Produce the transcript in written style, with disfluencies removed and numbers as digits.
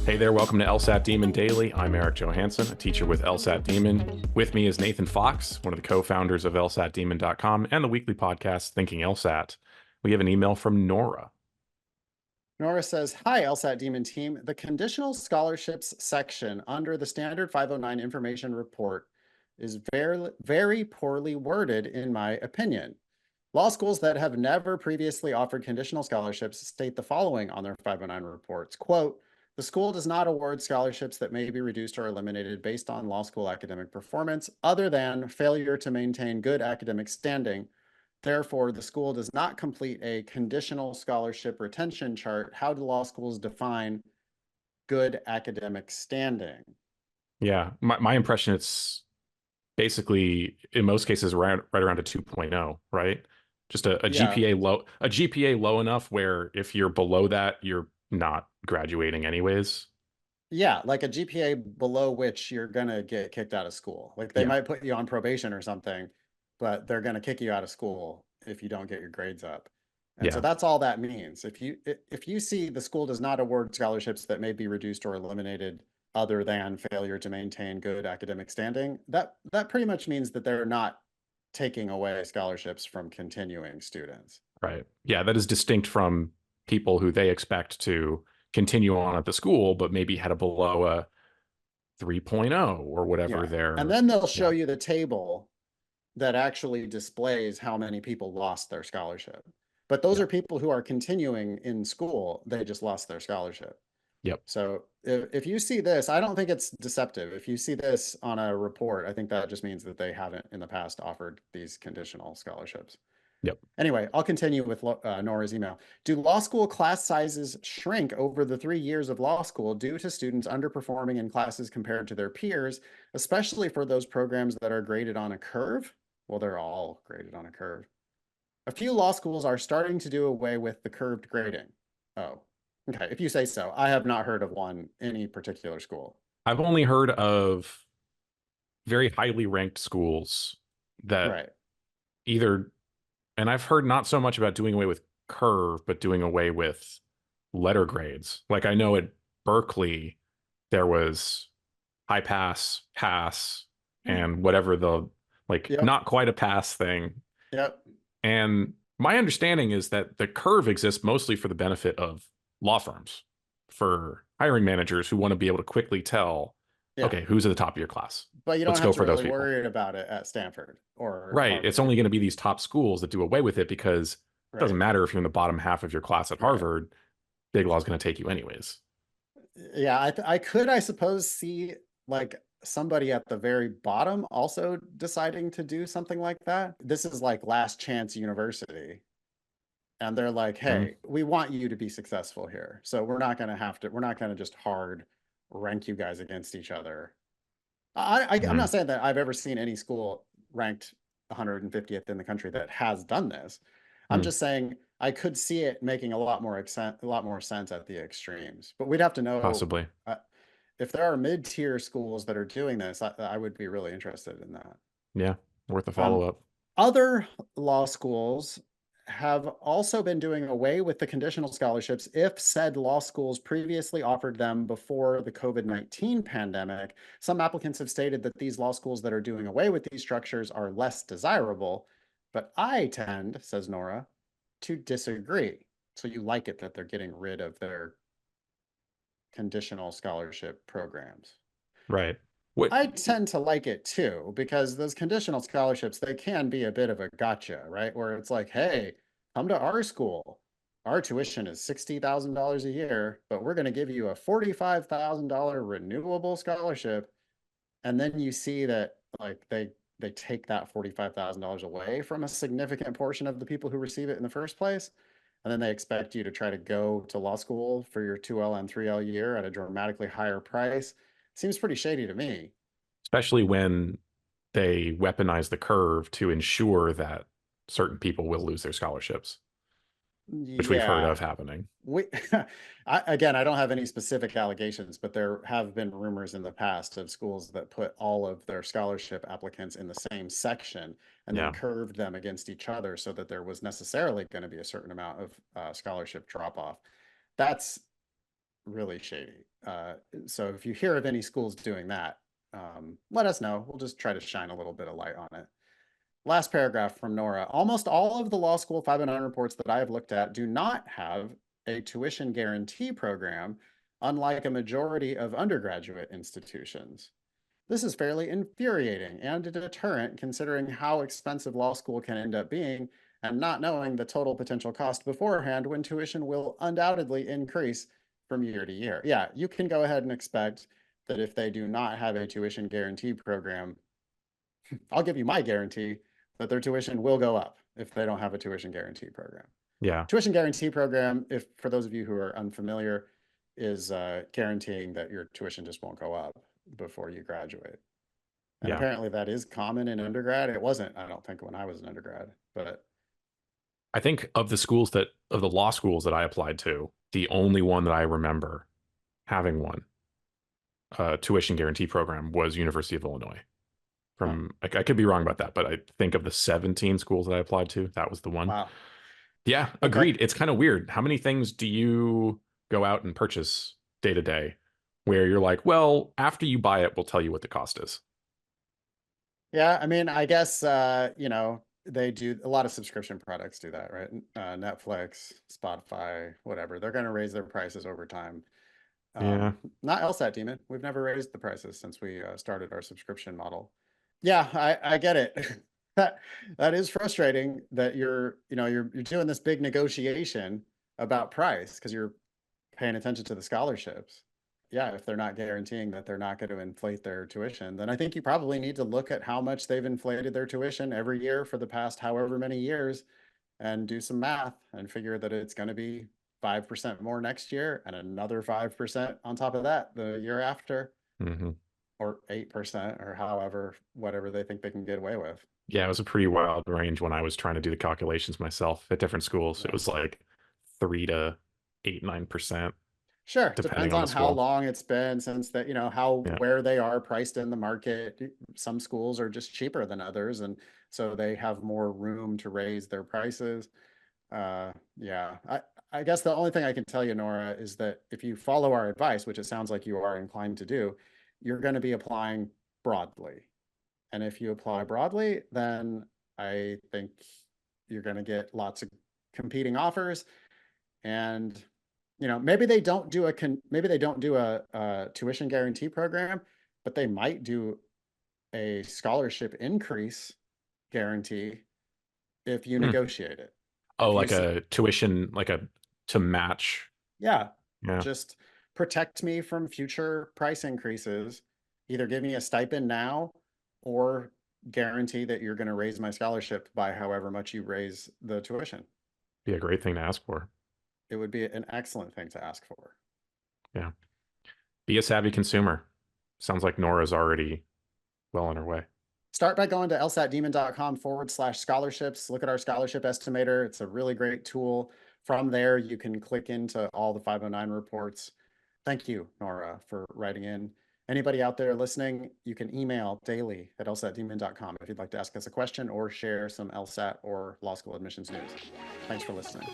Hey there, welcome to LSAT Demon Daily. I'm Erik Johansson, a teacher with LSAT Demon. With me is Nathan Fox, one of the co-founders of LSATdemon.com and the weekly podcast Thinking LSAT. We have an email from Nora. Nora says, hi, LSAT Demon team. The Conditional Scholarships section under the Standard 509 Information Report is very poorly worded, in my opinion. Law schools that have never previously offered conditional scholarships state the following on their 509 reports, quote, the school does not award scholarships that may be reduced or eliminated based on law school academic performance other than failure to maintain good academic standing. Therefore, the school does not complete a conditional scholarship retention chart. How do law schools define good academic standing? Yeah, my impression, it's basically, in most cases, right around a 2.0, right? Just a Yeah, GPA low enough where if you're below that, you're not graduating anyways. yeah, like a GPA below which you're gonna get kicked out of school. Like they Yeah, might put you on probation or something, but they're gonna kick you out of school if you don't get your grades up. And so yeah, that's all that means. If you see the school does not award scholarships that may be reduced or eliminated other than failure to maintain good academic standing, that pretty much means that they're not taking away scholarships from continuing students. right. Yeah, that is distinct from people who they expect to continue on at the school, but maybe had a below a 3.0 or whatever Yeah. And their, then they'll show yeah, you the table that actually displays how many people lost their scholarship. But those yeah, are people who are continuing in school. They just lost their scholarship. yep, So if you see this, I don't think it's deceptive. If you see this on a report, I think that just means that they haven't in the past offered these conditional scholarships. yep. Anyway, I'll continue with Nora's email. Do law school class sizes shrink over the 3 years of law school due to students underperforming in classes compared to their peers, especially for those programs that are graded on a curve? Well, they're all graded on a curve. A few law schools are starting to do away with the curved grading. Oh, okay. If you say so. I have not heard of one, any particular school. I've only heard of very highly ranked schools that Right. either, and I've heard not so much about doing away with curve, but doing away with letter grades. Like I know at Berkeley, there was high pass, pass, and whatever the, like, Yep. not quite a pass thing. Yep. And my understanding is that the curve exists mostly for the benefit of law firms, for hiring managers who want to be able to quickly tell, Yeah. okay, who's at the top of your class? But you don't Let's have go to for those really people. worry about it at Stanford or Right. It's Harvard. only going to be these top schools that do away with it because it doesn't Right. matter if you're in the bottom half of your class at Right. Harvard, big law is going to take you anyways. Yeah, I could, I suppose, see like somebody at the very bottom also deciding to do something like that. This is like Last Chance University. And they're like, Mm, hey, we want you to be successful here. So we're not going to just hard rank you guys against each other. I'm mm, not saying that I've ever seen any school ranked 150th in the country that has done this. I'm mm, just saying I could see it making a lot more sense at the extremes. But we'd have to know possibly. uh, if there are mid-tier schools that are doing this. I would be really interested in that. Yeah. Worth a Um, follow up. Other law schools have also been doing away with the conditional scholarships if said law schools previously offered them before the COVID-19 pandemic. Some applicants have stated that these law schools that are doing away with these structures are less desirable, but I tend, says Nora, to disagree. So you like it that they're getting rid of their conditional scholarship programs. Right. What? I tend to like it too, because those conditional scholarships, they can be a bit of a gotcha, right? Where it's like, hey, come to our school. Our tuition is $60,000 a year, but we're going to give you a $45,000 renewable scholarship. And then you see that like they take that $45,000 away from a significant portion of the people who receive it in the first place. And then they expect you to try to go to law school for your 2L and 3L year at a dramatically higher price. Seems pretty shady to me. Especially when they weaponize the curve to ensure that certain people will lose their scholarships, which we've heard Yeah. of happening. We again, I don't have any specific allegations, but there have been rumors in the past of schools that put all of their scholarship applicants in the same section and then Yeah. curved them against each other so that there was necessarily going to be a certain amount of scholarship drop off. That's really shady. So if you hear of any schools doing that, let us know. We'll just try to shine a little bit of light on it. Last paragraph from Nora. Almost all of the law school 509 reports that I have looked at do not have a tuition guarantee program, unlike a majority of undergraduate institutions. This is fairly infuriating and a deterrent considering how expensive law school can end up being and not knowing the total potential cost beforehand when tuition will undoubtedly increase from year to year. Yeah, you can go ahead and expect that if they do not have a tuition guarantee program, I'll give you my guarantee that their tuition will go up if they don't have a tuition guarantee program. Yeah. Tuition guarantee program, if for those of you who are unfamiliar, is guaranteeing that your tuition just won't go up before you graduate. And Yeah. apparently that is common in undergrad. It wasn't, I don't think, when I was an undergrad, but I think of the law schools that I applied to, the only one that I remember having one tuition guarantee program was University of Illinois. huh, I could be wrong about that, but I think of the 17 schools that I applied to, that was the one. wow. Yeah, Okay. agreed. It's kind of weird. How many things do you go out and purchase day to day where you're like, well, after you buy it, we'll tell you what the cost is? Yeah, I mean, I guess, they do a lot of subscription products do that, right? Netflix, Spotify, whatever. They're going to raise their prices over time. Yeah. Not LSAT Demon. We've never raised the prices since we started our subscription model. Yeah, I get it. That is frustrating that you're doing this big negotiation about price because you're paying attention to the scholarships. Yeah, if they're not guaranteeing that they're not going to inflate their tuition, then I think you probably need to look at how much they've inflated their tuition every year for the past however many years and do some math and figure that it's going to be 5% more next year and another 5% on top of that the year after, Hmm. or 8%, or however, whatever they think they can get away with. Yeah, it was a pretty wild range when I was trying to do the calculations myself at different schools. It Yeah. was like 3 to 8, 9%, Sure, depending depends on the on how school. long it's been since that, how Yeah. where they are priced in the market. Some schools are just cheaper than others, and so they have more room to raise their prices. Yeah, I guess the only thing I can tell you, Nora, is that if you follow our advice, which it sounds like you are inclined to do, you're going to be applying broadly. And if you apply broadly, then I think you're going to get lots of competing offers. And maybe they don't do a tuition guarantee program, but they might do a scholarship increase guarantee if you Hmm. negotiate it. Oh, If you like say, a tuition, like a to match. yeah, Yeah, just protect me from future price increases, either give me a stipend now or guarantee that you're going to raise my scholarship by however much you raise the tuition. be a great thing to ask for. It would be an excellent thing to ask for. Yeah. Be a savvy consumer. Sounds like Nora's already well on her way. Start by going to lsatdemon.com/scholarships. Look at our scholarship estimator. It's a really great tool. From there, you can click into all the 509 reports. Thank you, Nora, for writing in. Anybody out there listening, you can email daily@lsatdemon.com if you'd like to ask us a question or share some LSAT or law school admissions news. Thanks for listening.